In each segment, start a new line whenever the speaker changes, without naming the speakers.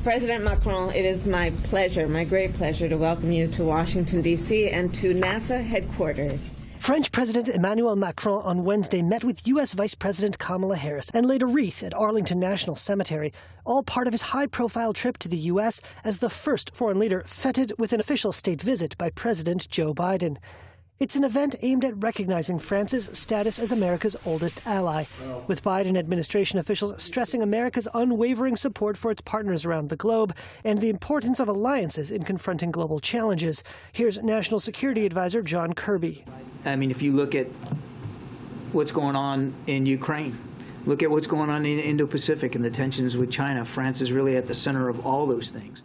President Macron, it is my pleasure, my great pleasure, to welcome you to Washington, D.C. and to NASA headquarters.
French President Emmanuel Macron on Wednesday met with U.S. Vice President Kamala Harris and laid a wreath at Arlington National Cemetery, all part of his high-profile trip to the U.S. as the first foreign leader feted with an official state visit by President Joe Biden. It's an event aimed at recognizing France's status as America's oldest ally, with Biden administration officials stressing America's unwavering support for its partners around the globe and the importance of alliances in confronting global challenges. Here's National Security Advisor John Kirby.
I mean, if you look at what's going on in Ukraine, look at what's going on in the Indo-Pacific and the tensions with China, France is really at the center of all those things.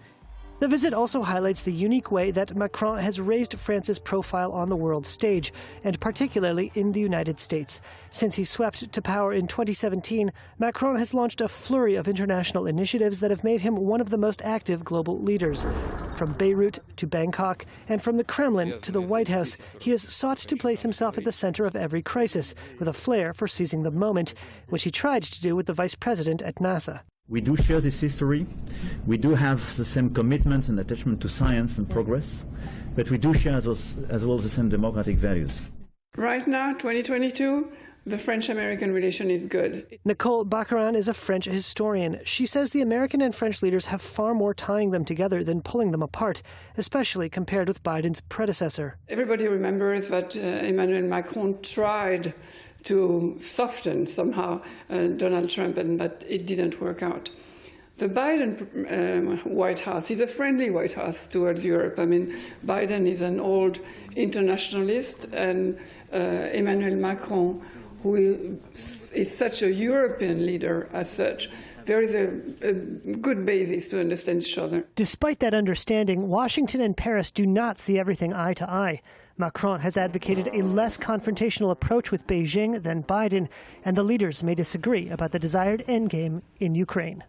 The visit also highlights the unique way that Macron has raised France's profile on the world stage, and particularly in the United States. Since he swept to power in 2017, Macron has launched a flurry of international initiatives that have made him one of the most active global leaders. From Beirut to Bangkok, and from the Kremlin to the White House, he has sought to place himself at the center of every crisis, with a flair for seizing the moment, which he tried to do with the vice president at NASA.
We do share this history. We do have the same commitment and attachment to science and progress, but we do share as well the same democratic values.
Right now, 2022, the French-American relation is good.
Nicole Baccarin is a French historian. She says the American and French leaders have far more tying them together than pulling them apart, especially compared with Biden's predecessor.
Everybody remembers that Emmanuel Macron tried to soften somehow Donald Trump, and that it didn't work out. The Biden White House is a friendly White House towards Europe. I mean, Biden is an old internationalist, and Emmanuel Macron, who is such a European leader as such, there is a good basis to understand each other.
Despite that understanding, Washington and Paris do not see everything eye to eye. Macron has advocated a less confrontational approach with Beijing than Biden, and the leaders may disagree about the desired endgame in Ukraine.